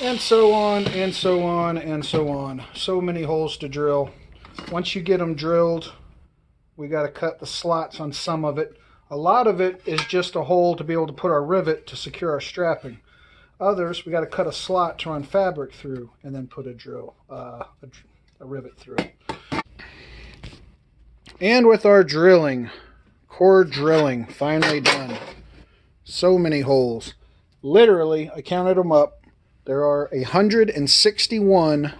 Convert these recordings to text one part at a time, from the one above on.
And so on, and so on, and so on. So many holes to drill. Once you get them drilled, we got to cut the slots on some of it. A lot of it is just a hole to be able to put our rivet to secure our strapping. Others, we got to cut a slot to run fabric through and then put a rivet through. And with our drilling, core drilling finally done. So many holes. Literally, I counted them up. There are 161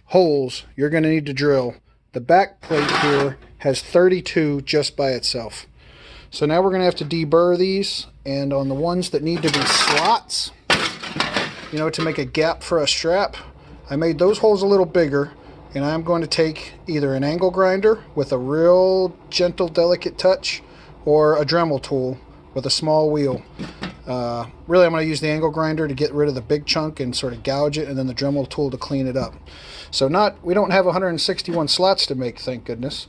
holes you're going to need to drill. The back plate here has 32 just by itself. So now we're going to have to deburr these, and on the ones that need to be slots, you know, to make a gap for a strap, I made those holes a little bigger, and I'm going to take either an angle grinder with a real gentle, delicate touch, or a Dremel tool with a small wheel. Really, I'm going to use the angle grinder to get rid of the big chunk and sort of gouge it, and then the Dremel tool to clean it up. So we don't have 161 slots to make, thank goodness.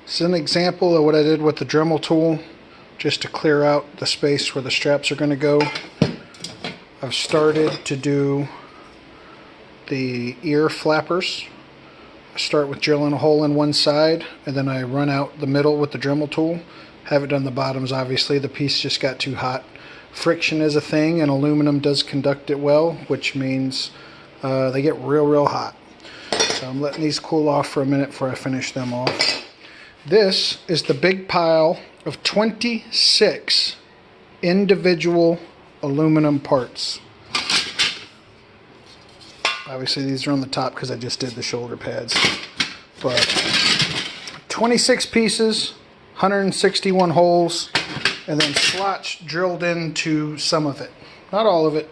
This is an example of what I did with the Dremel tool, just to clear out the space where the straps are going to go. I've started to do the ear flappers. I start with drilling a hole in one side, and then I run out the middle with the Dremel tool. Haven't done the bottoms, obviously. The piece just got too hot. Friction is a thing, and aluminum does conduct it well, which means they get real hot. So I'm letting these cool off for a minute before I finish them off. This is the big pile of 26 individual aluminum parts. Obviously these are on the top because I just did the shoulder pads. But 26 pieces, 161 holes, and then slots drilled into some of it. Not all of it.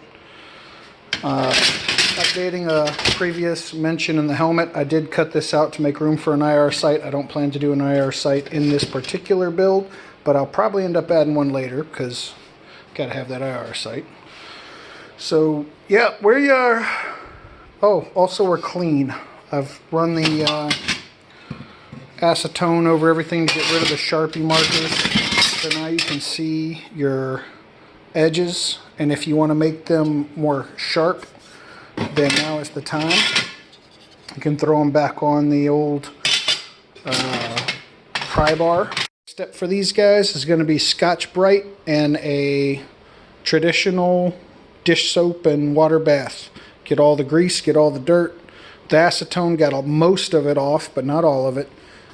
Updating a previous mention in the helmet, I did cut this out to make room for an IR sight. I don't plan to do an IR sight in this particular build, but I'll probably end up adding one later because gotta have that IR sight. So yeah, we are. Oh, also we're clean. I've run the acetone over everything to get rid of the Sharpie markers. So now you can see your edges, and if you want to make them more sharp, then now is the time. You can throw them back on the old pry bar. Step for these guys is going to be Scotch-Brite and a traditional dish soap and water bath. Get all the grease, get all the dirt. The acetone got most of it off, but not all of it.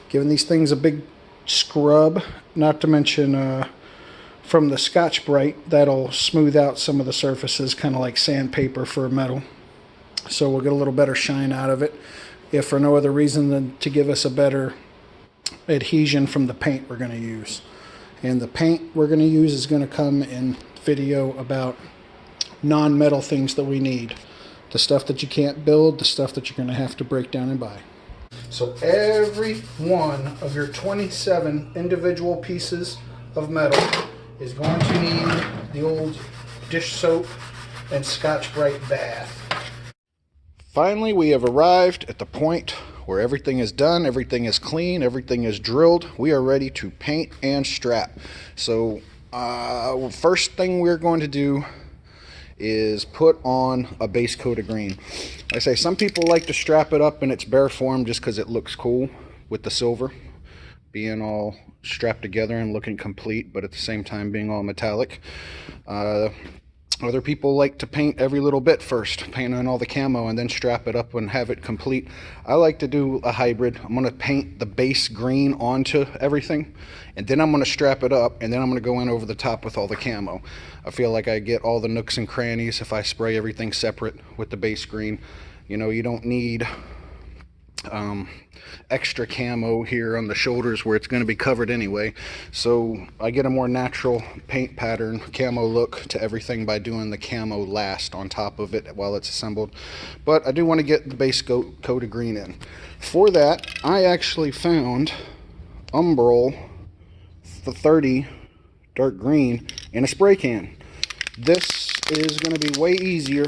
Giving these things a big scrub, not to mention from the Scotch-Brite, that'll smooth out some of the surfaces, kind of like sandpaper for metal. So we'll get a little better shine out of it, if for no other reason than to give us a better adhesion from the paint we're going to use. And the paint we're going to use is going to come in video about non-metal things that we need. The stuff that you can't build, the stuff that you're going to have to break down and buy. So every one of your 27 individual pieces of metal is going to need the old dish soap and Scotch-Brite bath. Finally, we have arrived at the point where everything is done, everything is clean, everything is drilled. We are ready to paint and strap. So first thing we're going to do is put on a base coat of green. I say some people like to strap it up in its bare form just because it looks cool with the silver being all strapped together and looking complete, but at the same time being all metallic. Other people like to paint every little bit first, paint on all the camo and then strap it up and have it complete. I like to do a hybrid. I'm going to paint the base green onto everything, and then I'm going to strap it up, and then I'm going to go in over the top with all the camo. I feel like I get all the nooks and crannies if I spray everything separate with the base green. You know, you don't need extra camo here on the shoulders where it's going to be covered anyway, so I get a more natural paint pattern camo look to everything by doing the camo last on top of it while it's assembled. But I do want to get the base coat of green in. For that, I actually found Umbral the 30 dark green in a spray can. This is going to be way easier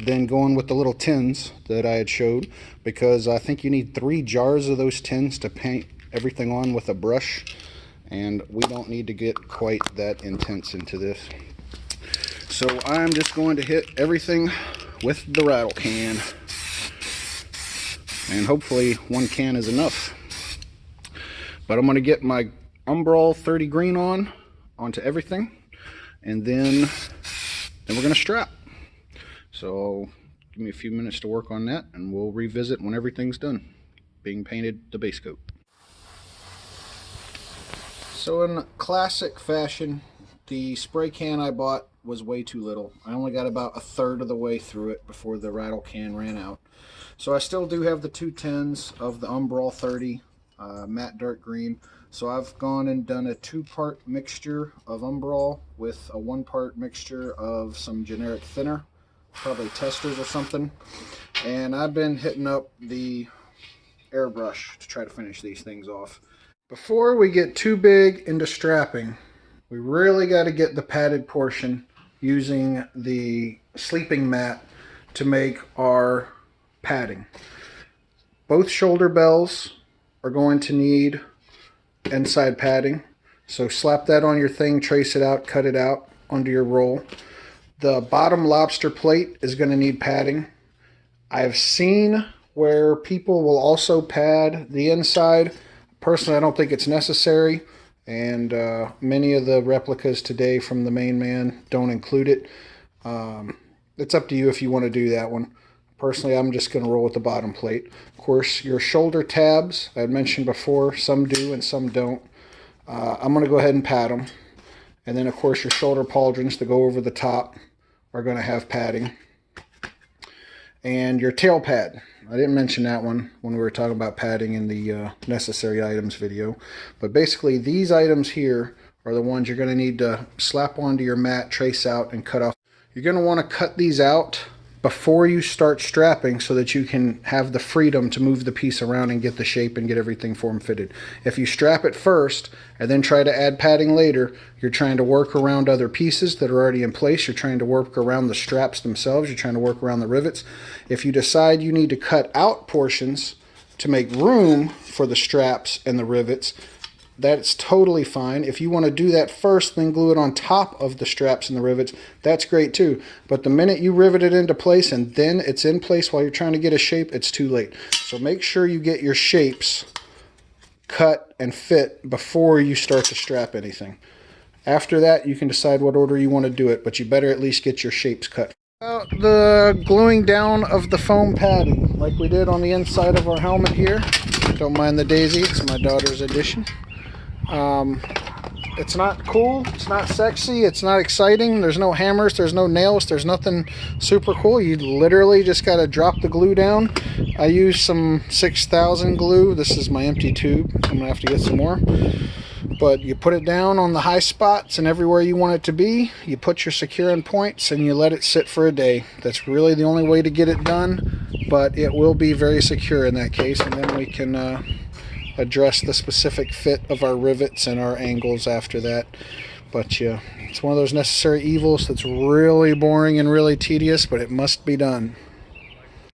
than going with the little tins that I had showed, because I think you need 3 jars of those tins to paint everything on with a brush, and we don't need to get quite that intense into this. So I'm just going to hit everything with the rattle can. And hopefully one can is enough. But I'm going to get my Umbral 30 green onto everything. And then we're going to strap. So give me a few minutes to work on that, and we'll revisit when everything's done being painted the base coat. So in classic fashion, the spray can I bought was way too little. I only got about a third of the way through it before the rattle can ran out. So I still do have the 210s of the Umbral 30 matte dark green. So I've gone and done a 2-part mixture of Umbral with a 1-part mixture of some generic thinner, probably testers or something. And I've been hitting up the airbrush to try to finish these things off. Before we get too big into strapping, we really got to get the padded portion using the sleeping mat to make our padding. Both shoulder bells are going to need inside padding, so slap that on your thing, trace it out, cut it out onto your roll. The bottom lobster plate is going to need padding. I've seen where people will also pad the inside. Personally, I don't think it's necessary, and many of the replicas today from the main man don't include it. It's up to you if you want to do that one. Personally, I'm just going to roll with the bottom plate. Of course, your shoulder tabs, I had mentioned before, some do and some don't. I'm going to go ahead and pad them. And then, of course, your shoulder pauldrons to go over the top are going to have padding. And your tail pad. I didn't mention that one when we were talking about padding in the necessary items video. But basically, these items here are the ones you're going to need to slap onto your mat, trace out, and cut off. You're going to want to cut these out before you start strapping so that you can have the freedom to move the piece around and get the shape and get everything form fitted. If you strap it first and then try to add padding later, you're trying to work around other pieces that are already in place. You're trying to work around the straps themselves. You're trying to work around the rivets. If you decide you need to cut out portions to make room for the straps and the rivets, that's totally fine. If you want to do that first, then glue it on top of the straps and the rivets, that's great too. But the minute you rivet it into place and then it's in place while you're trying to get a shape, it's too late. So make sure you get your shapes cut and fit before you start to strap anything. After that, you can decide what order you want to do it, but you better at least get your shapes cut. The gluing down of the foam padding, like we did on the inside of our helmet here. Don't mind the daisy, it's my daughter's edition. It's not cool, it's not sexy, it's not exciting, there's no hammers, there's no nails, there's nothing super cool. You literally just got to drop the glue down. I use some 6000 glue. This is my empty tube. I'm gonna have to get some more. But you put it down on the high spots and everywhere you want it to be. You put your securing points and you let it sit for a day. That's really the only way to get it done, but it will be very secure in that case, and then we can address the specific fit of our rivets and our angles after that. But yeah, it's one of those necessary evils that's really boring and really tedious, but it must be done.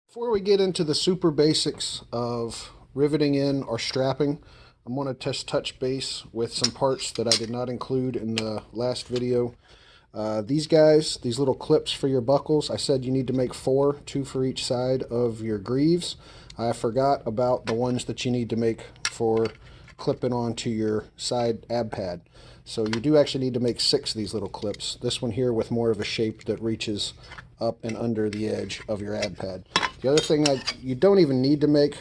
Before we get into the super basics of riveting in or strapping, I'm going to just touch base with some parts that I did not include in the last video. These guys, these little clips for your buckles, I said you need to make 4, 2 for each side of your greaves. I forgot about the ones that you need to make for clipping onto your side ab pad. So you do actually need to make 6 of these little clips. This one here with more of a shape that reaches up and under the edge of your ab pad. The other thing you don't even need to make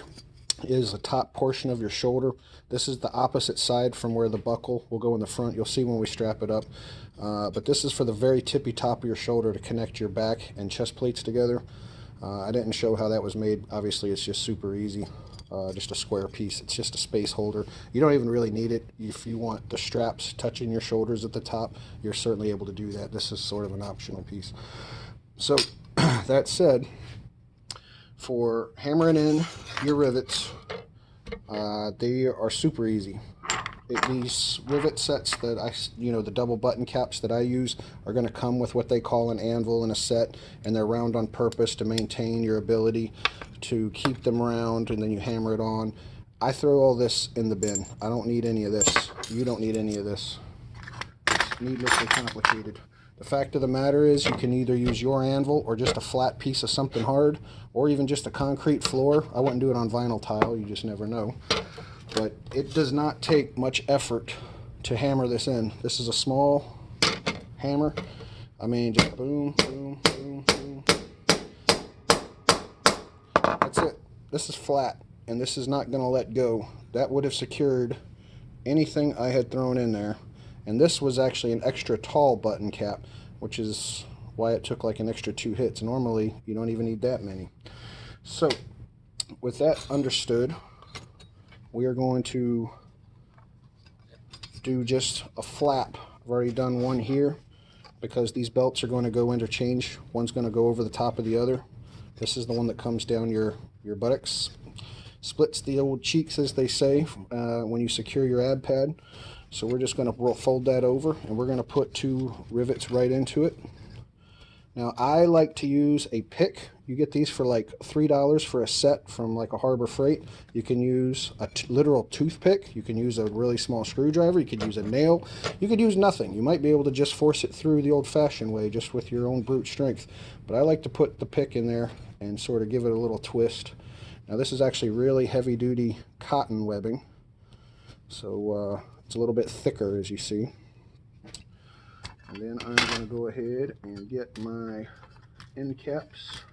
is the top portion of your shoulder. This is the opposite side from where the buckle will go in the front. You'll see when we strap it up. But this is for the very tippy top of your shoulder to connect your back and chest plates together. I didn't show how that was made. Obviously, it's just super easy. Just a square piece. It's just a space holder. You don't even really need it. If you want the straps touching your shoulders at the top, you're certainly able to do that. This is sort of an optional piece. So, that said, for hammering in your rivets, they are super easy. These rivet sets that the double button caps that I use are going to come with what they call an anvil in a set, and they're round on purpose to maintain your ability to keep them round, and then you hammer it on. I throw all this in the bin. I don't need any of this. You don't need any of this. It's needlessly complicated. The fact of the matter is you can either use your anvil or just a flat piece of something hard, or even just a concrete floor. I wouldn't do it on vinyl tile, you just never know. But it does not take much effort to hammer this in. This is a small hammer. I mean, just boom, boom, boom, boom. That's it. This is flat, and this is not going to let go. That would have secured anything I had thrown in there. And this was actually an extra tall button cap, which is why it took like an extra 2 hits. Normally, you don't even need that many. So, with that understood, we are going to do just a flap. I've already done one here because these belts are going to go interchange. One's going to go over the top of the other. This is the one that comes down your buttocks. Splits the old cheeks, as they say, when you secure your ab pad. So we're just going to fold that over, and we're going to put 2 rivets right into it. Now, I like to use a pick. You get these for like $3 for a set from like a Harbor Freight. You can use a literal toothpick. You can use a really small screwdriver. You could use a nail. You could use nothing. You might be able to just force it through the old-fashioned way, just with your own brute strength. But I like to put the pick in there and sort of give it a little twist. Now, this is actually really heavy-duty cotton webbing. So, it's a little bit thicker, as you see. And then I'm going to go ahead and get my end caps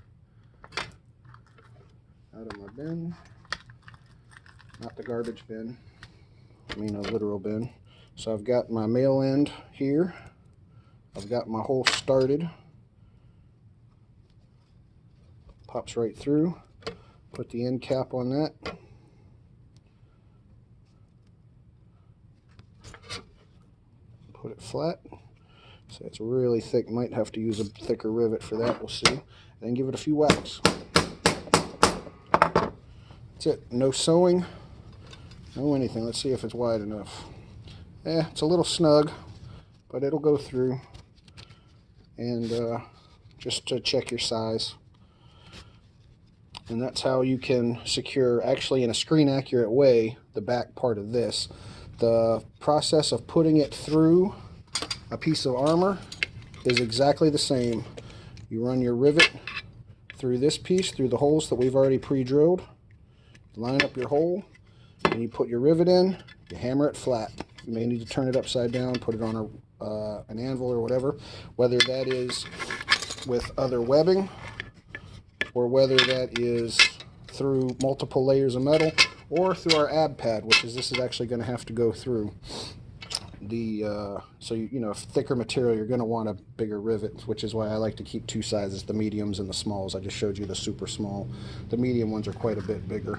out of my bin. Not the garbage bin, I mean a literal bin. So I've got my male end here. I've got my hole started. Pops right through. Put the end cap on that. Put it flat. So it's really thick. Might have to use a thicker rivet for that. We'll see. Then give it a few whacks. That's it. No sewing. No anything. Let's see if it's wide enough. Yeah, it's a little snug, but it'll go through. And just to check your size. And that's how you can secure, actually in a screen accurate way, the back part of this. The process of putting it through a piece of armor is exactly the same. You run your rivet through this piece, through the holes that we've already pre-drilled. Line up your hole, and you put your rivet in, you hammer it flat. You may need to turn it upside down, put it on an anvil or whatever, whether that is with other webbing or whether that is through multiple layers of metal or through our ab pad, which is this is actually going to have to go through. So you know, thicker material, you're going to want a bigger rivet, which is why I like to keep 2 sizes, the mediums and the smalls. I just showed you the super small. The medium ones are quite a bit bigger.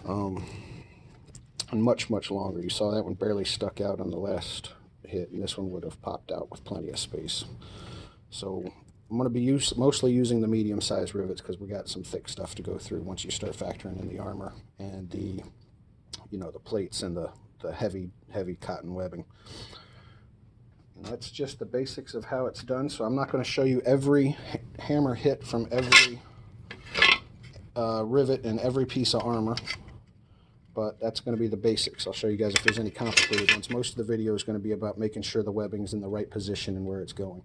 And much longer. You saw that one barely stuck out on the last hit, and this one would have popped out with plenty of space. So I'm going to be mostly using the medium-sized rivets because we got some thick stuff to go through once you start factoring in the armor and the, you know, the plates and the heavy cotton webbing. And that's just the basics of how it's done. So I'm not going to show you every hammer hit from every rivet and every piece of armor, but that's going to be the basics. I'll show you guys if there's any complicated ones. Most of the video is going to be about making sure the webbing is in the right position and where it's going.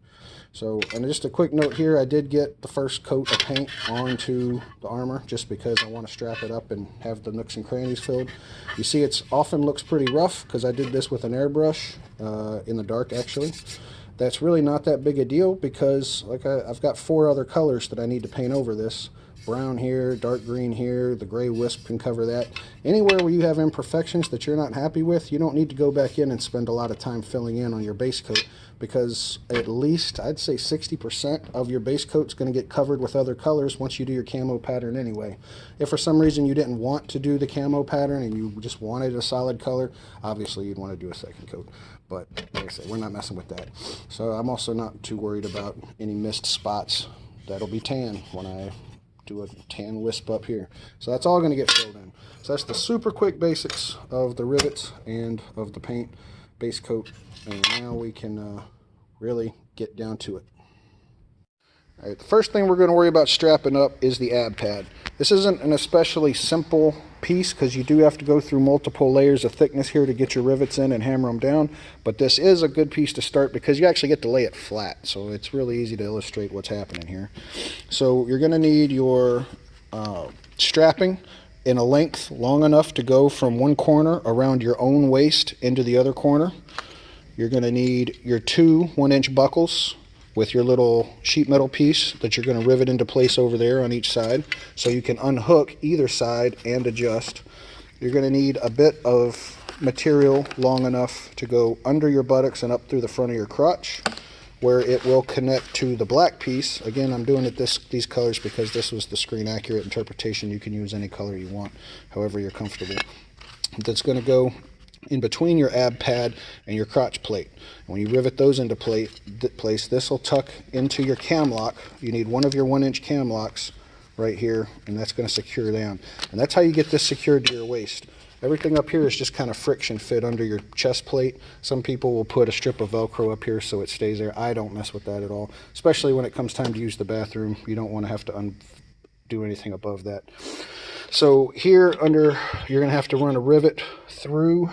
So, and just a quick note here, I did get the first coat of paint onto the armor just because I want to strap it up and have the nooks and crannies filled. You see it's often looks pretty rough because I did this with an airbrush in the dark actually. That's really not that big a deal because like I've got 4 other colors that I need to paint over this. Brown here, dark green here, the gray wisp can cover that. Anywhere where you have imperfections that you're not happy with, you don't need to go back in and spend a lot of time filling in on your base coat because at least, I'd say 60% of your base coat is going to get covered with other colors once you do your camo pattern anyway. If for some reason you didn't want to do the camo pattern and you just wanted a solid color, obviously you'd want to do a second coat. But like I said, we're not messing with that. So I'm also not too worried about any missed spots. That'll be tan when I do a tan wisp up here. So that's all going to get filled in. So that's the super quick basics of the rivets and of the paint base coat. And now we can really get down to it. All right, the first thing we're going to worry about strapping up is the ab pad. This isn't an especially simple piece because you do have to go through multiple layers of thickness here to get your rivets in and hammer them down, but this is a good piece to start because you actually get to lay it flat, so it's really easy to illustrate what's happening here. So you're going to need your strapping in a length long enough to go from one corner around your own waist into the other corner. You're going to need your two 1-inch buckles with your little sheet metal piece that you're going to rivet into place over there on each side so you can unhook either side and adjust. You're going to need a bit of material long enough to go under your buttocks and up through the front of your crotch where it will connect to the black piece. Again, I'm doing it these colors because this was the screen accurate interpretation. You can use any color you want, however you're comfortable. That's going to go in between your ab pad and your crotch plate. When you rivet those into place, this will tuck into your cam lock. You need one of your 1-inch cam locks right here, and that's going to secure down. And that's how you get this secured to your waist. Everything up here is just kind of friction fit under your chest plate. Some people will put a strip of Velcro up here so it stays there. I don't mess with that at all, especially when it comes time to use the bathroom. You don't want to have to undo anything above that. So here under, you're going to have to run a rivet through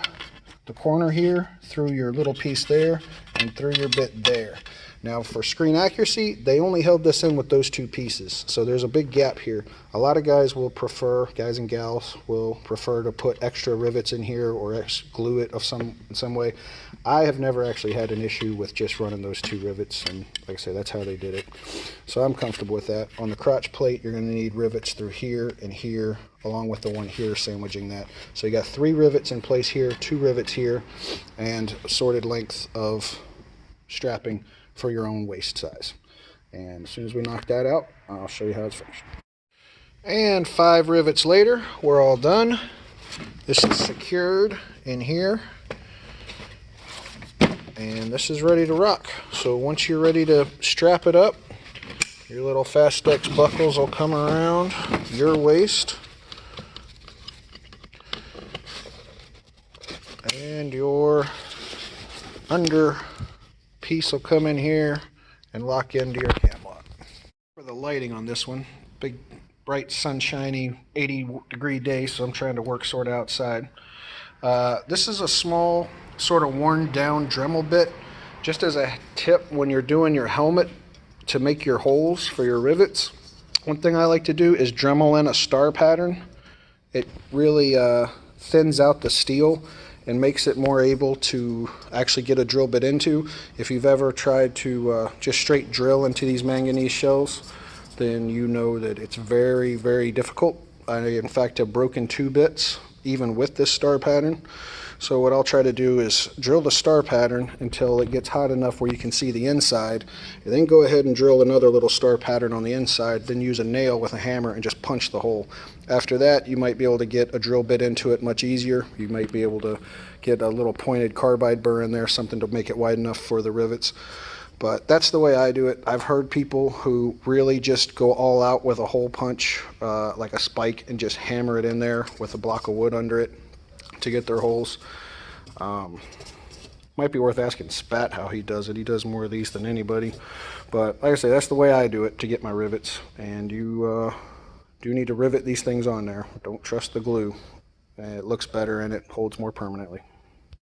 the corner here, through your little piece there, and through your bit there. Now for screen accuracy, they only held this in with those two pieces, so there's a big gap here. A lot of guys will prefer, guys and gals will prefer to put extra rivets in here or glue it in some way. I have never actually had an issue with just running those two rivets, and like I say, that's how they did it. So I'm comfortable with that. On the crotch plate, you're going to need rivets through here and here, along with the one here sandwiching that. So you got 3 rivets in place here, 2 rivets here, and assorted length of strapping for your own waist size. And as soon as we knock that out, I'll show you how it's finished. And 5 rivets later, we're all done. This is secured in here, and this is ready to rock. So once you're ready to strap it up, your little Fastex buckles will come around your waist, and your under piece will come in here and lock into your cam lock. For the lighting on this one, big bright sunshiny 80-degree day, so I'm trying to work sort of outside. This is a small sort of worn down Dremel bit, just as a tip when you're doing your helmet to make your holes for your rivets. One thing I like to do is Dremel in a star pattern. It really thins out the steel and makes it more able to actually get a drill bit into. If you've ever tried to just straight drill into these manganese shells, then you know that it's very, very difficult. I, in fact, have broken 2 bits even with this star pattern. So what I'll try to do is drill the star pattern until it gets hot enough where you can see the inside, and then go ahead and drill another little star pattern on the inside, then use a nail with a hammer and just punch the hole. After that, you might be able to get a drill bit into it much easier. You might be able to get a little pointed carbide burr in there, something to make it wide enough for the rivets. But that's the way I do it. I've heard people who really just go all out with a hole punch, like a spike, and just hammer it in there with a block of wood under it to get their holes. Might be worth asking Spat how he does it. He does more of these than anybody. But like I say, that's the way I do it to get my rivets. And you do need to rivet these things on there. Don't trust the glue. It looks better and it holds more permanently.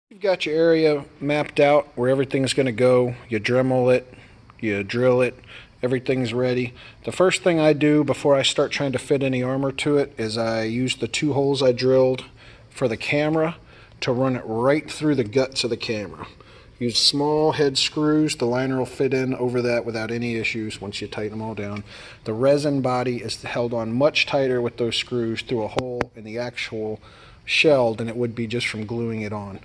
You've got your area mapped out where everything's going to go. You Dremel it, you drill it, everything's ready. The first thing I do before I start trying to fit any armor to it is I use the 2 holes I drilled for the camera to run it right through the guts of the camera. Use small head screws. The liner will fit in over that without any issues once you tighten them all down. The resin body is held on much tighter with those screws through a hole in the actual shell than it would be just from gluing it on.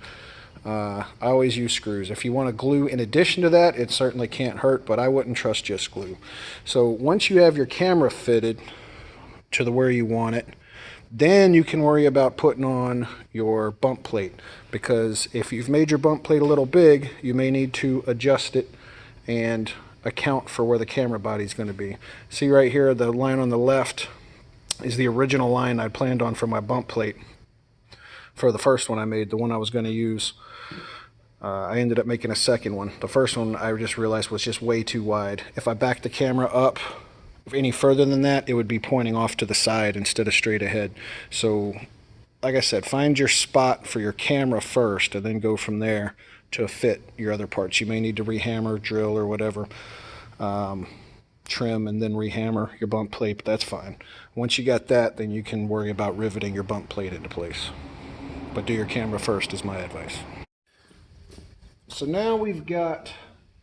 I always use screws. If you want to glue in addition to that, it certainly can't hurt, but I wouldn't trust just glue. So once you have your camera fitted to the where you want it, then you can worry about putting on your bump plate, because if you've made your bump plate a little big, you may need to adjust it and account for where the camera body is going to be. See right here, the line on the left is the original line I planned on for my bump plate for the first one I made, the one I was going to use. I ended up making a second one. The first one I just realized was just way too wide. If I backed the camera up any further than that, it would be pointing off to the side instead of straight ahead. So, like I said, find your spot for your camera first and then go from there to fit your other parts. You may need to rehammer, drill, or whatever. Trim and then rehammer your bump plate, but that's fine. Once you got that, then you can worry about riveting your bump plate into place. But do your camera first is my advice. So now we've got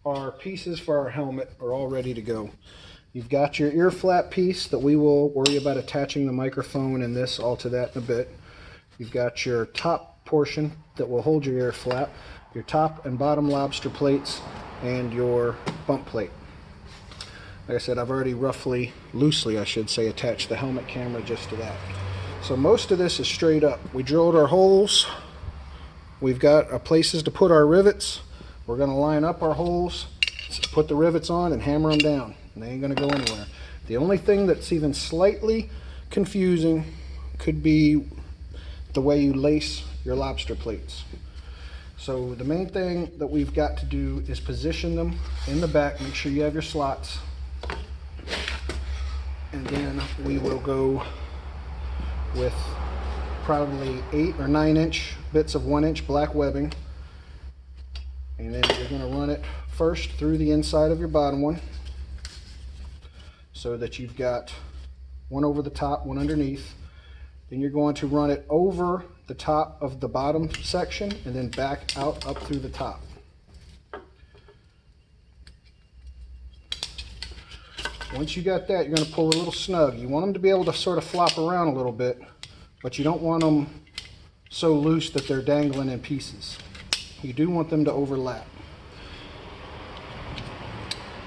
our pieces for our helmet are all ready to go. You've got your ear flap piece that we will worry about attaching the microphone and this all to that in a bit. You've got your top portion that will hold your ear flap, your top and bottom lobster plates, and your bump plate. Like I said, I've already loosely I should say, attached the helmet camera just to that. So most of this is straight up. We drilled our holes. We've got our places to put our rivets. We're going to line up our holes, put the rivets on, and hammer them down. And they ain't going to go anywhere. The only thing that's even slightly confusing could be the way you lace your lobster plates. So the main thing that we've got to do is position them in the back. Make sure you have your slots. And then we will go with probably 8 or 9 inch bits of 1 inch black webbing. And then you're going to run it first through the inside of your bottom one, so that you've got one over the top, one underneath. Then you're going to run it over the top of the bottom section and then back out up through the top. Once you got that, you're going to pull a little snug. You want them to be able to sort of flop around a little bit, but you don't want them so loose that they're dangling in pieces. You do want them to overlap.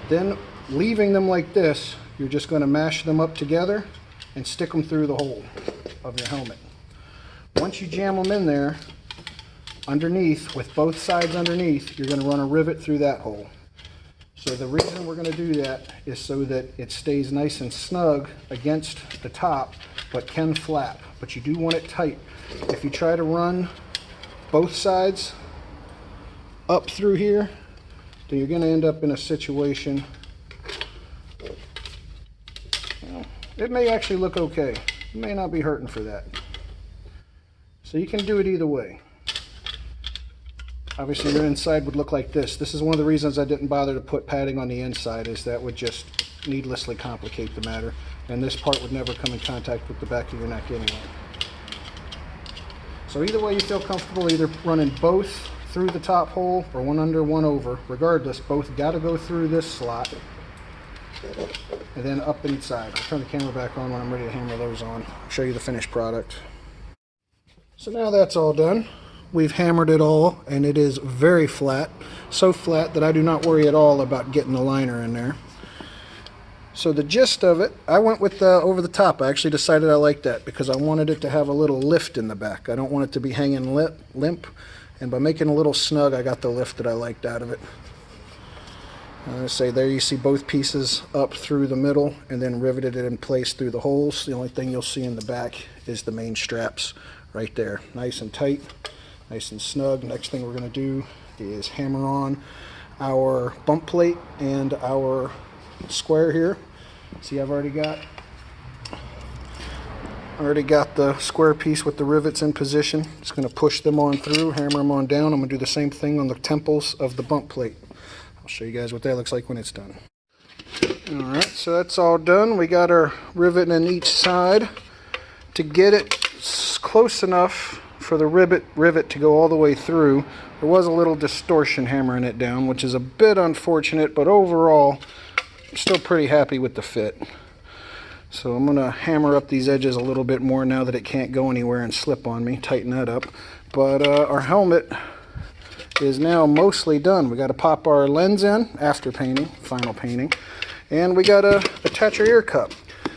Then, leaving them like this, you're just going to mash them up together and stick them through the hole of your helmet. Once you jam them in there, underneath, with both sides underneath, you're going to run a rivet through that hole. So the reason we're going to do that is so that it stays nice and snug against the top, but can flap. But you do want it tight. If you try to run both sides up through here, then you're going to end up in a situation, it may actually look okay. You may not be hurting for that. So you can do it either way. Obviously your inside would look like this. This is one of the reasons I didn't bother to put padding on the inside, is that would just needlessly complicate the matter. And this part would never come in contact with the back of your neck anyway. So either way you feel comfortable, either running both through the top hole or one under, one over. Regardless, both got to go through this slot and then up inside. I'll turn the camera back on when I'm ready to hammer those on. I'll show you the finished product. So now that's all done. We've hammered it all, and it is very flat. So flat that I do not worry at all about getting the liner in there. So the gist of it, I went with over the top. I actually decided I liked that because I wanted it to have a little lift in the back. I don't want it to be hanging limp. And by making a little snug, I got the lift that I liked out of it. Say there you see both pieces up through the middle and then riveted it in place through the holes. The only thing you'll see in the back is the main straps right there. Nice and tight, nice and snug. Next thing we're going to do is hammer on our bump plate and our square here. See, I've already got the square piece with the rivets in position. Just going to push them on through, hammer them on down. I'm going to do the same thing on the temples of the bump plate. I'll show you guys what that looks like when it's done. Alright, so that's all done. We got our rivet in each side. To get it close enough for the rivet to go all the way through, there was a little distortion hammering it down, which is a bit unfortunate, but overall, I'm still pretty happy with the fit. So I'm going to hammer up these edges a little bit more now that it can't go anywhere and slip on me, tighten that up. But our helmet is now mostly done. We got to pop our lens in after painting, final painting, and we got to attach our ear cup.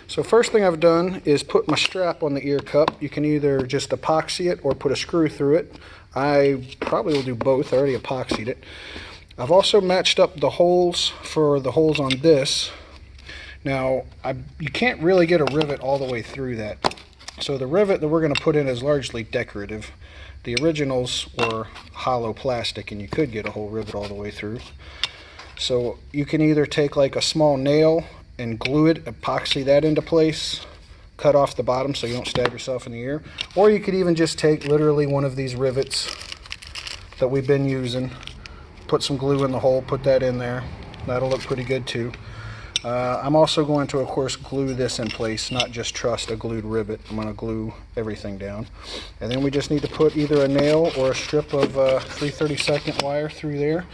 So first thing I've done is put my strap on the ear cup. You can either just epoxy it or put a screw through it. I probably will do both. I already epoxied it. I've also matched up the holes for the holes on this. Now, you can't really get a rivet all the way through that. So the rivet that we're going to put in is largely decorative. The originals were hollow plastic, and you could get a whole rivet all the way through. So you can either take like a small nail and glue it, epoxy that into place, cut off the bottom so you don't stab yourself in the ear, or you could even just take literally one of these rivets that we've been using, put some glue in the hole, put that in there. That'll look pretty good too. I'm also going to, of course, glue this in place, not just trust a glued rivet. I'm going to glue everything down. And then we just need to put either a nail or a strip of 3/32 wire through there.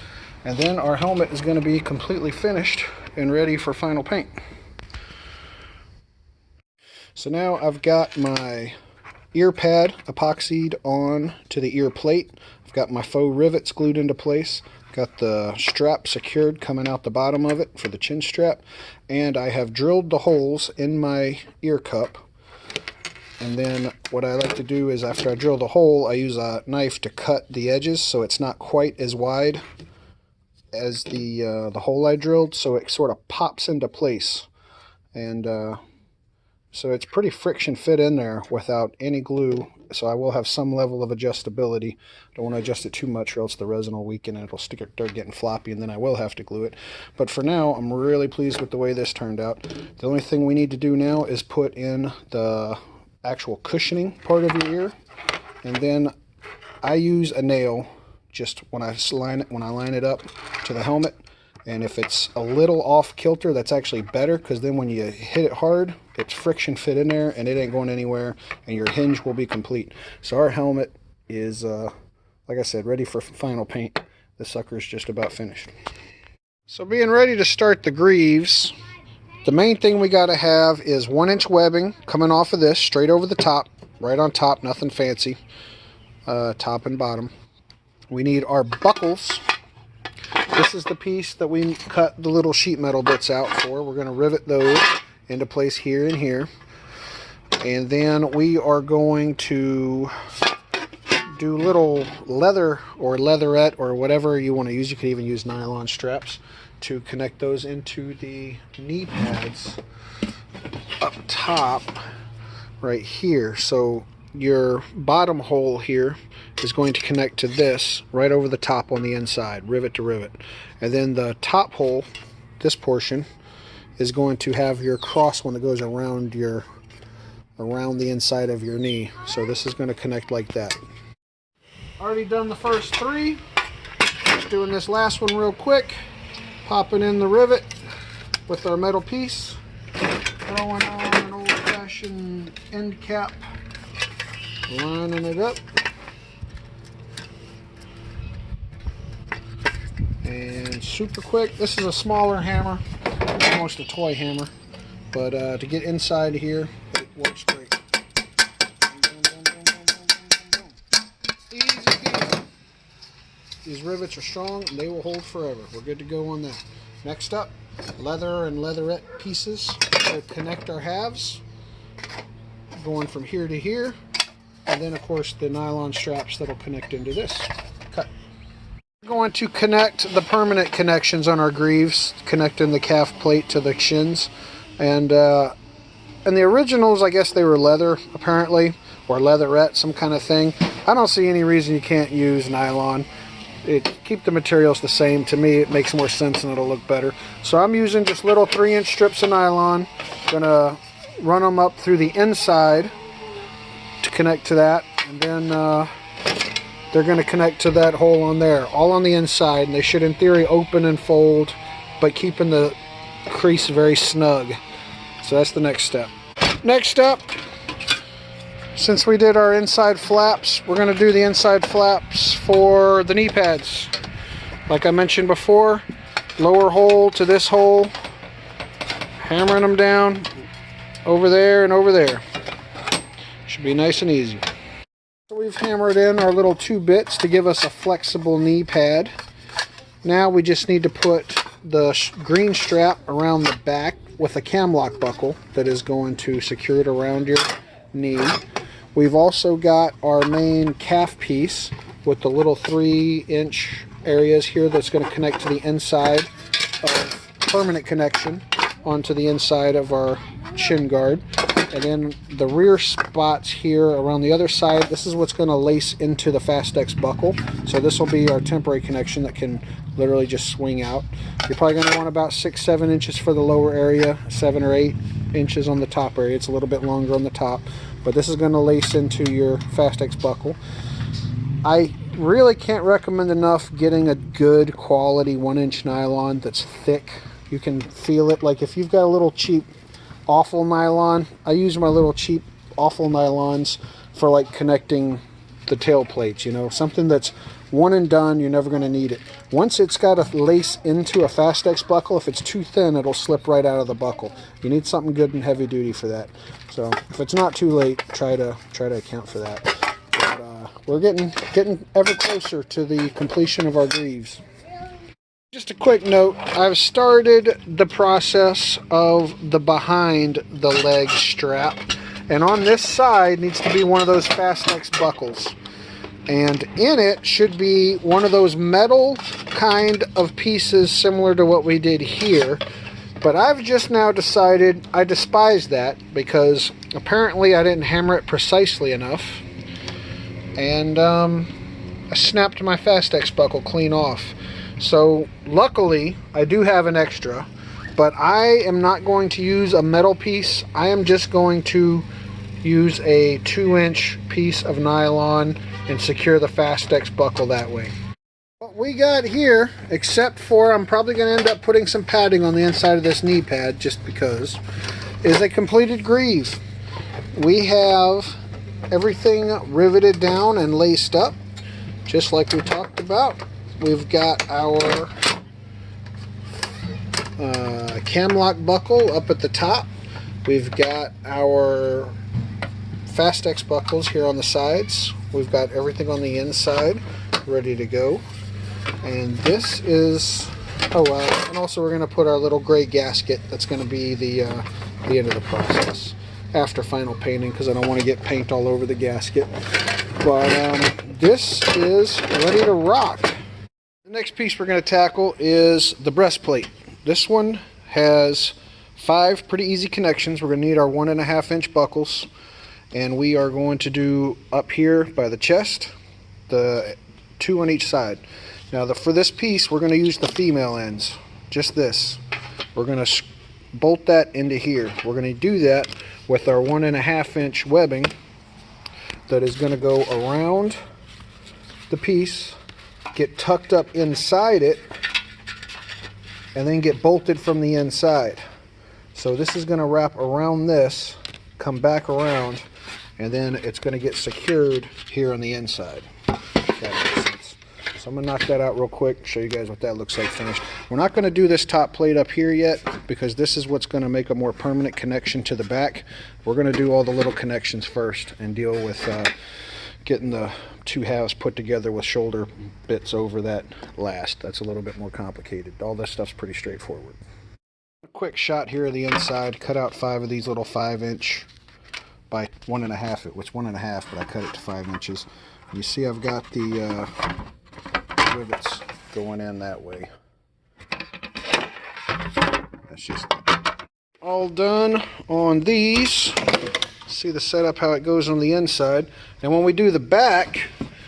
And then our helmet is going to be completely finished and ready for final paint. So now I've got my ear pad epoxied on to the ear plate. I've got my faux rivets glued into place. Got the strap secured coming out the bottom of it for the chin strap. And I have drilled the holes in my ear cup. And then what I like to do is after I drill the hole, I use a knife to cut the edges so it's not quite as wide as the hole I drilled, so it sort of pops into place. And so it's pretty friction fit in there without any glue, so I will have some level of adjustability. Don't want to adjust it too much or else the resin will weaken and it'll start getting floppy, and then I will have to glue it. But for now, I'm really pleased with the way this turned out. The only thing we need to do now is put in the actual cushioning part of your ear, and then I use a nail just when I line it up to the helmet. And if it's a little off kilter, that's actually better, because then when you hit it hard, it's friction fit in there and it ain't going anywhere, and your hinge will be complete. So our helmet is, like I said, ready for final paint. The sucker's just about finished. So being ready to start the Greaves, the main thing we got to have is 1-inch webbing coming off of this, straight over the top, right on top, nothing fancy, top and bottom. We need our buckles. This is the piece that we cut the little sheet metal bits out for. We're going to rivet those into place here and here. And then we are going to do little leather or leatherette or whatever you want to use. You could even use nylon straps to connect those into the knee pads up top right here. So your bottom hole here is going to connect to this right over the top on the inside, rivet to rivet. And then the top hole, this portion, is going to have your cross one that goes around the inside of your knee. So this is going to connect like that. Already done the first 3. Just doing this last one real quick. Popping in the rivet with our metal piece. Throwing on an old-fashioned end cap. Lining it up. And super quick. This is a smaller hammer, almost a toy hammer, but to get inside here, it works great. Boom, boom, boom, boom, boom, boom, boom. Easy peasy. These rivets are strong and they will hold forever. We're good to go on that. Next up, leather and leatherette pieces to connect our halves, going from here to here. And then, of course, the nylon straps that will connect into this. Cut. We're going to connect the permanent connections on our Greaves, connecting the calf plate to the shins. And the originals, I guess they were leather, apparently, or leatherette, some kind of thing. I don't see any reason you can't use nylon. Keep the materials the same. To me, it makes more sense and it'll look better. So I'm using just little 3-inch strips of nylon. Gonna run them up through the inside to connect to that, and then they're going to connect to that hole on there, all on the inside, and they should in theory open and fold, but keeping the crease very snug. So that's the next step. Next up, since we did our inside flaps, we're going to do the inside flaps for the knee pads. Like I mentioned before, lower hole to this hole, hammering them down over there and over there. Should be nice and easy. So we've hammered in our little 2 bits to give us a flexible knee pad. Now we just need to put the green strap around the back with a cam lock buckle that is going to secure it around your knee. We've also got our main calf piece with the little 3-inch areas here that's going to connect to the inside of permanent connection onto the inside of our shin guard. And then the rear spots here around the other side, this is what's going to lace into the Fastex buckle. So this will be our temporary connection that can literally just swing out. You're probably going to want about 6-7 inches for the lower area, 7 or 8 inches on the top area. It's a little bit longer on the top, but this is going to lace into your Fastex buckle. I really can't recommend enough getting a good quality 1-inch nylon that's thick. You can feel it. Like if you've got a little cheap awful nylon, I use my little cheap awful nylons for like connecting the tail plates, you know, something that's one and done. You're never going to need it. Once it's got a lace into a Fastex buckle, if it's too thin, it'll slip right out of the buckle. You need something good and heavy duty for that. So if it's not too late, try to account for that. But we're getting ever closer to the completion of our Greaves. Just a quick note, I've started the process of the behind the leg strap, and on this side needs to be one of those Fastex buckles, and in it should be one of those metal kind of pieces similar to what we did here. But I've just now decided I despise that because apparently I didn't hammer it precisely enough, and I snapped my Fastex buckle clean off. So luckily I do have an extra, but I am not going to use a metal piece. I am just going to use a 2-inch piece of nylon and secure the Fastex buckle that way. What we got here, except for I'm probably going to end up putting some padding on the inside of this knee pad just because, is a completed Greave. We have everything riveted down and laced up just like we talked about. We've got our cam lock buckle up at the top. We've got our Fastex buckles here on the sides. We've got everything on the inside ready to go. And this is, and also we're going to put our little gray gasket. That's going to be the end of the process after final painting, because I don't want to get paint all over the gasket. But this is ready to rock. The next piece we're going to tackle is the breastplate. This one has 5 pretty easy connections. We're going to need our 1.5-inch buckles, and we are going to do up here by the chest, the 2 on each side. Now for this piece we're going to use the female ends, just this. We're going to bolt that into here. We're going to do that with our 1.5-inch webbing that is going to go around the piece, get tucked up inside it, and then get bolted from the inside. So this is going to wrap around this, come back around, and then it's going to get secured here on the inside. If that makes sense. So I'm going to knock that out real quick, show you guys what that looks like finished. We're not going to do this top plate up here yet because this is what's going to make a more permanent connection to the back. We're going to do all the little connections first and deal with getting the 2 halves put together with shoulder bits over that last. That's a little bit more complicated. All this stuff's pretty straightforward. A quick shot here of the inside. Cut out 5 of these little 5-inch by 1.5. It's 1.5, but I cut it to 5 inches. You see I've got the rivets going in that way. That's just all done on these. See the setup, how it goes on the inside. And when we do the back,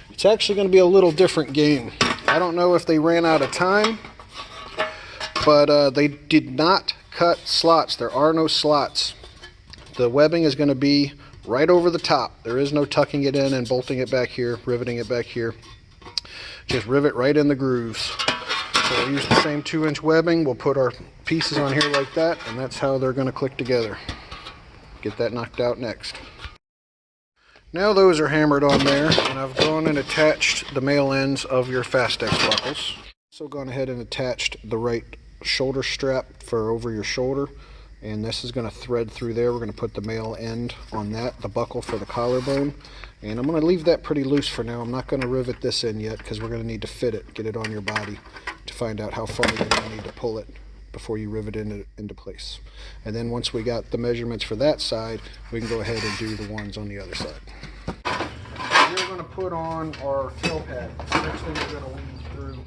it's actually going to be a little different game. I don't know if they ran out of time, but they did not cut slots. There are no slots. The webbing is going to be right over the top. There is no tucking it in and bolting it back here, riveting it back here. Just rivet right in the grooves. So we'll use the same 2-inch webbing. We'll put our pieces on here like that, and that's how they're going to click together. Get that knocked out next. Now those are hammered on there, and I've gone and attached the male ends of your Fastex buckles. So gone ahead and attached the right shoulder strap for over your shoulder, and this is going to thread through there. We're going to put the male end on that, the buckle for the collarbone, and I'm going to leave that pretty loose for now. I'm not going to rivet this in yet because we're going to need to fit it, get it on your body to find out how far you're going to need to pull it before you rivet it into place. And then once we got the measurements for that side, we can go ahead and do the ones on the other side. We're going to put on our fill pad. The next thing we're going to weave through.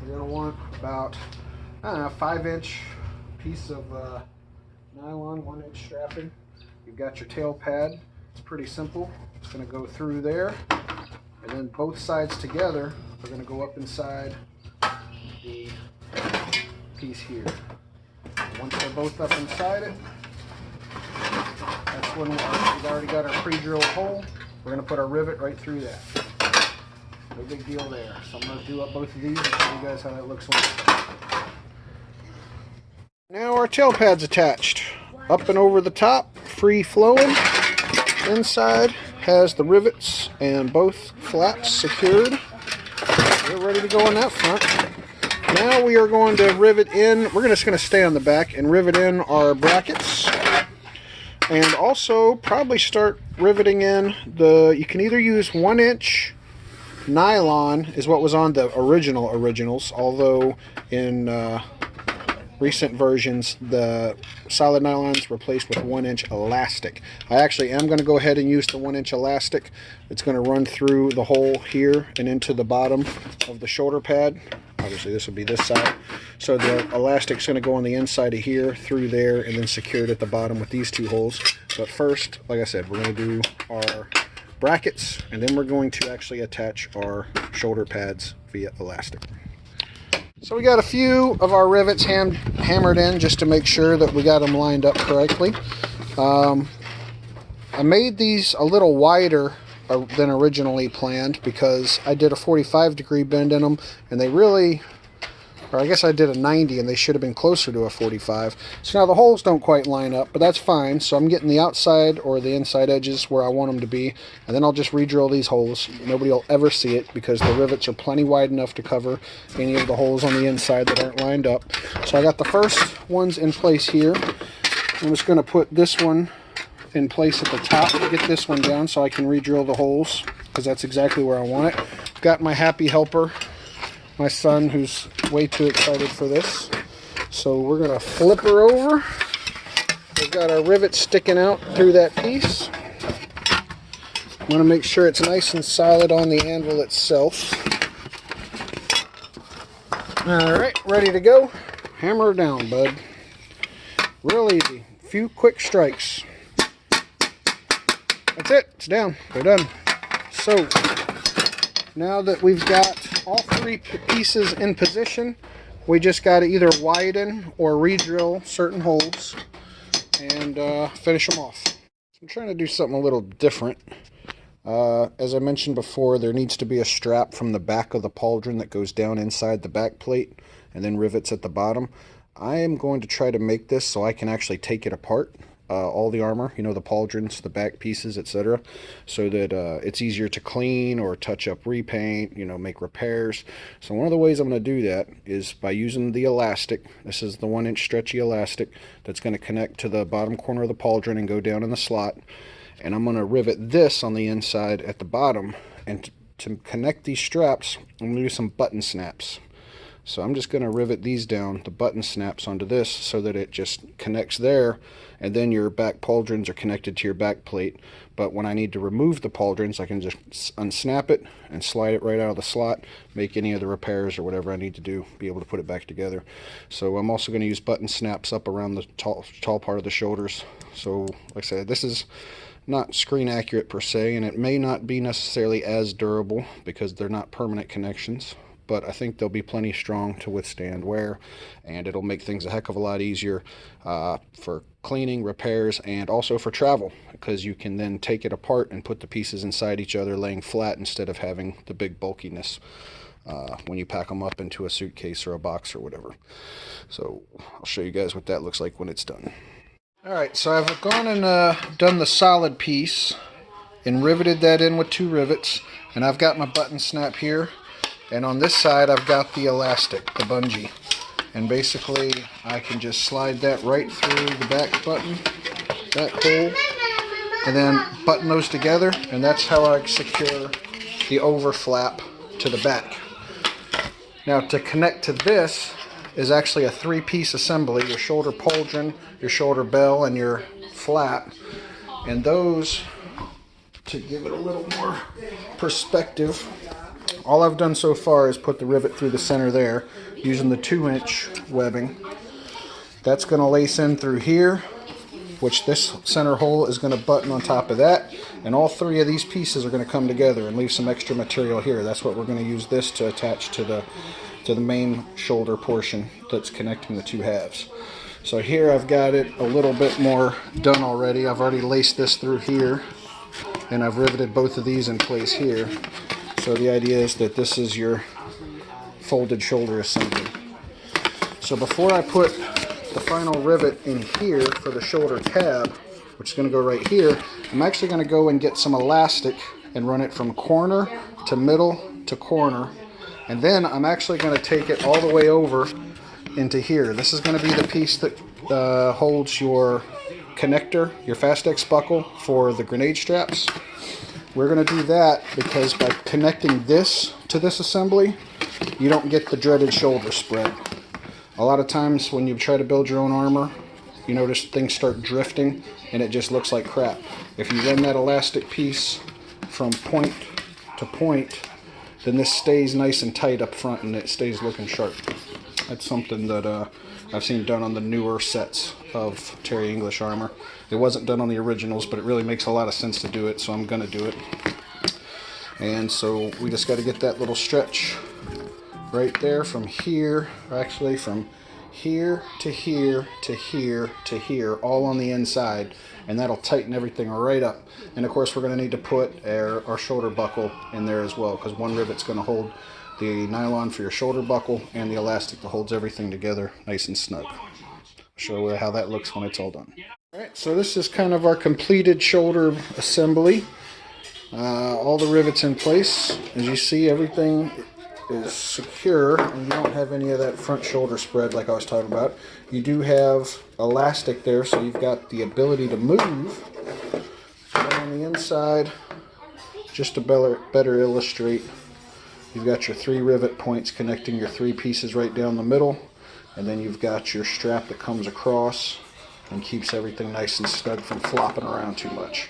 We're going to want about, I don't know, 5-inch piece of nylon, 1-inch strapping. You've got your tail pad. It's pretty simple. It's going to go through there, and then both sides together are going to go up inside the piece here. Once they're both up inside it, that's when we've already got our pre-drilled hole. We're going to put our rivet right through that. No big deal there. So I'm going to do up both of these and show you guys how that looks. Now our tail pad's attached. Up and over the top, free flowing. Inside has the rivets and both flaps secured. We're ready to go on that front. Now we are going to rivet in, we're just going to stay on the back and rivet in our brackets. And also probably start riveting in you can either use 1-inch nylon is what was on the originals, although in recent versions the solid nylon's replaced with 1-inch elastic. I actually am going to go ahead and use the 1-inch elastic. It's going to run through the hole here and into the bottom of the shoulder pad. Obviously this will be this side. So the elastic's going to go on the inside of here, through there, and then secured at the bottom with these two holes. But first, like I said, we're going to do our brackets, and then we're going to actually attach our shoulder pads via elastic. So we got a few of our rivets hammered in just to make sure that we got them lined up correctly. I made these a little wider than originally planned because I did a 45-degree bend in them, and they really, or I guess I did a 90 and they should have been closer to a 45. So now the holes don't quite line up, but that's fine. So I'm getting the outside or the inside edges where I want them to be, and then I'll just re-drill these holes. Nobody will ever see it because the rivets are plenty wide enough to cover any of the holes on the inside that aren't lined up. So I got the first ones in place here. I'm just going to put this one in place at the top to get this one down so I can re-drill the holes because that's exactly where I want it. Got my happy helper, my son, who's way too excited for this. So we're going to flip her over. We've got our rivet sticking out through that piece. I want to make sure it's nice and solid on the anvil itself. Alright, ready to go. Hammer her down, bud. Real easy. A few quick strikes. That's it. It's down. They're done. So, now that we've got all three pieces in position, we just got to either widen or re-drill certain holes and finish them off. So I'm trying to do something a little different. As I mentioned before, there needs to be a strap from the back of the pauldron that goes down inside the back plate and then rivets at the bottom. I am going to try to make this so I can actually take it apart. All the armor, the pauldrons, the back pieces, etc., so that it's easier to clean or touch up, repaint, make repairs. So one of the ways I'm going to do that is by using the elastic. This is the 1-inch stretchy elastic that's going to connect to the bottom corner of the pauldron and go down in the slot. And I'm going to rivet this on the inside at the bottom. And to connect these straps, I'm going to do some button snaps. So I'm just going to rivet these down, the button snaps, onto this so that it just connects there, and then your back pauldrons are connected to your back plate. But when I need to remove the pauldrons, I can just unsnap it and slide it right out of the slot, make any of the repairs or whatever I need to do, be able to put it back together. So I'm also going to use button snaps up around the tall part of the shoulders. So like I said, this is not screen accurate per se, and it may not be necessarily as durable because they're not permanent connections, but I think they'll be plenty strong to withstand wear, and it'll make things a heck of a lot easier for cleaning, repairs, and also for travel, because you can then take it apart and put the pieces inside each other laying flat instead of having the big bulkiness when you pack them up into a suitcase or a box or whatever. So I'll show you guys what that looks like when it's done. Alright, so I've gone and done the solid piece and riveted that in with 2 rivets, and I've got my button snap here. And on this side, I've got the elastic, the bungee. And basically, I can just slide that right through the back button, that hole, and then button those together, and that's how I secure the over flap to the back. Now, to connect to this is actually a 3-piece assembly: your shoulder pauldron, your shoulder bell, and your flap. And those, to give it a little more perspective, all I've done so far is put the rivet through the center there using the 2-inch webbing. That's going to lace in through here, which this center hole is going to button on top of that, and all three of these pieces are going to come together and leave some extra material here. That's what we're going to use this to attach to the main shoulder portion that's connecting the two halves. So here I've got it a little bit more done already. I've already laced this through here, and I've riveted both of these in place here. So the idea is that this is your folded shoulder assembly. So before I put the final rivet in here for the shoulder tab, which is going to go right here, I'm actually going to go and get some elastic and run it from corner to middle to corner, and then I'm actually going to take it all the way over into here. This is going to be the piece that holds your connector, your Fastex buckle for the grenade straps. We're going to do that because by connecting this to this assembly, you don't get the dreaded shoulder spread. A lot of times when you try to build your own armor, you notice things start drifting and it just looks like crap. If you run that elastic piece from point to point, then this stays nice and tight up front and it stays looking sharp. That's something that I've seen done on the newer sets of Terry English armor. It wasn't done on the originals, but it really makes a lot of sense to do it, so I'm going to do it. And so we just got to get that little stretch right there from here, actually from here to here to here to here, all on the inside, and that'll tighten everything right up. And of course we're going to need to put our shoulder buckle in there as well, because one rivet's going to hold the nylon for your shoulder buckle and the elastic that holds everything together nice and snug. I'll show you how that looks when it's all done. Alright, so this is kind of our completed shoulder assembly. All the rivets in place. As you see, everything is secure and you don't have any of that front shoulder spread like I was talking about. You do have elastic there, so you've got the ability to move. And on the inside, just to better illustrate, you've got your 3 rivet points connecting your 3 pieces right down the middle, and then you've got your strap that comes across and keeps everything nice and snug from flopping around too much.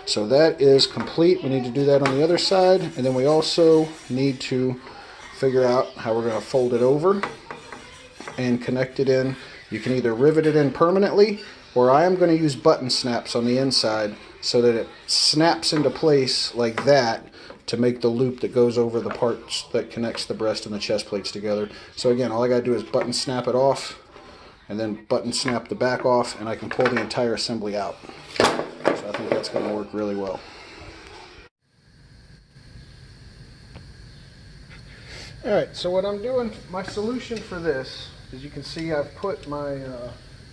So that is complete. We need to do that on the other side, and then we also need to figure out how we're going to fold it over and connect it in. You can either rivet it in permanently, or I am going to use button snaps on the inside so that it snaps into place like that to make the loop that goes over the parts that connects the breast and the chest plates together. So again, all I got to do is button snap it off and then button snap the back off, and I can pull the entire assembly out. So I think that's going to work really well. Alright, so what I'm doing, my solution for this, as you can see, I've put my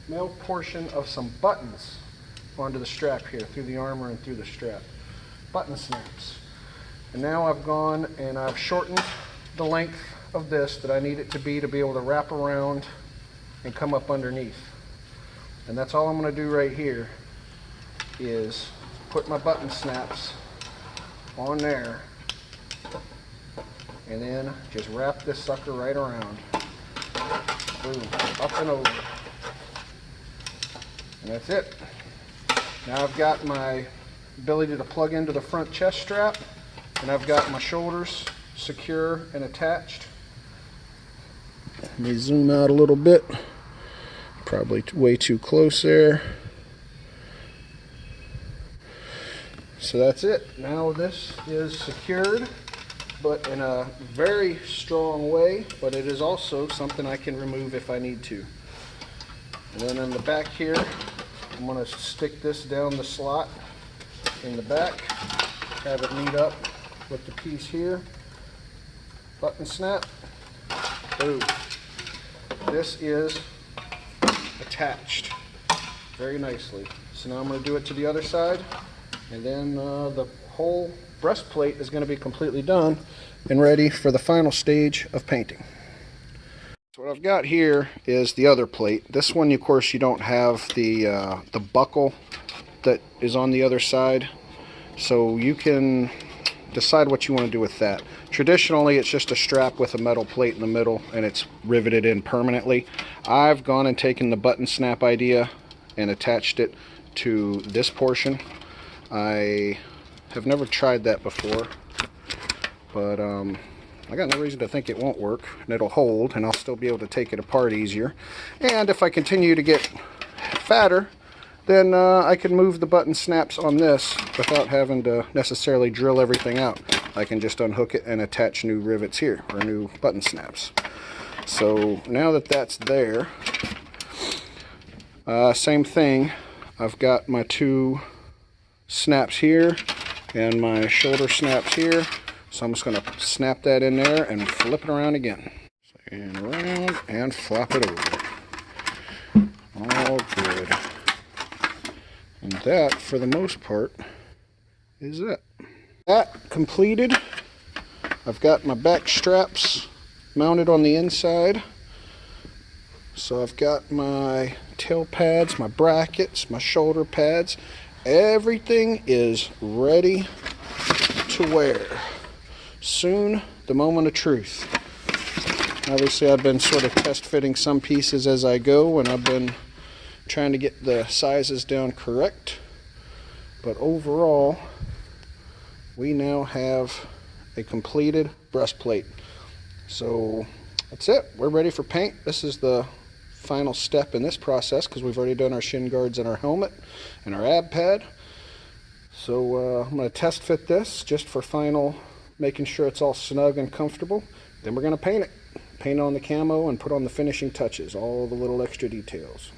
male portion of some buttons onto the strap here, through the armor and through the strap. Button snaps. And now I've gone and I've shortened the length of this that I need it to be able to wrap around and come up underneath. And that's all I'm going to do right here is put my button snaps on there and then just wrap this sucker right around. Boom, up and over. And that's it. Now I've got my ability to plug into the front chest strap, and I've got my shoulders secure and attached. Let me zoom out a little bit. Probably way too close there. So that's it. Now this is secured, but in a very strong way, but it is also something I can remove if I need to. And then in the back here, I'm going to stick this down the slot in the back, have it meet up with the piece here, button snap, boom. This is attached very nicely. So now I'm going to do it to the other side, and then the whole breastplate is going to be completely done and ready for the final stage of painting. So what I've got here is the other plate. This one, of course, you don't have the buckle that is on the other side, so you can decide what you want to do with that. Traditionally, it's just a strap with a metal plate in the middle and it's riveted in permanently. I've gone and taken the button snap idea and attached it to this portion. I have never tried that before, but I got no reason to think it won't work, and it'll hold, and I'll still be able to take it apart easier. And if I continue to get fatter, then I can move the button snaps on this without having to necessarily drill everything out. I can just unhook it and attach new rivets here, or new button snaps. So now that that's there, same thing. I've got my 2 snaps here and my shoulder snaps here. So I'm just going to snap that in there and flip it around again. And around and flop it over. All good. And that, for the most part, is it. That completed. I've got my back straps mounted on the inside. So I've got my tail pads, my brackets, my shoulder pads. Everything is ready to wear. Soon, the moment of truth. Obviously, I've been sort of test fitting some pieces as I go, and I've been trying to get the sizes down correct. But overall, we now have a completed breastplate. So that's it. We're ready for paint. This is the final step in this process because we've already done our shin guards and our helmet and our ab pad. So I'm going to test fit this just for final, making sure it's all snug and comfortable. Then we're going to paint it. Paint on the camo and put on the finishing touches, all the little extra details.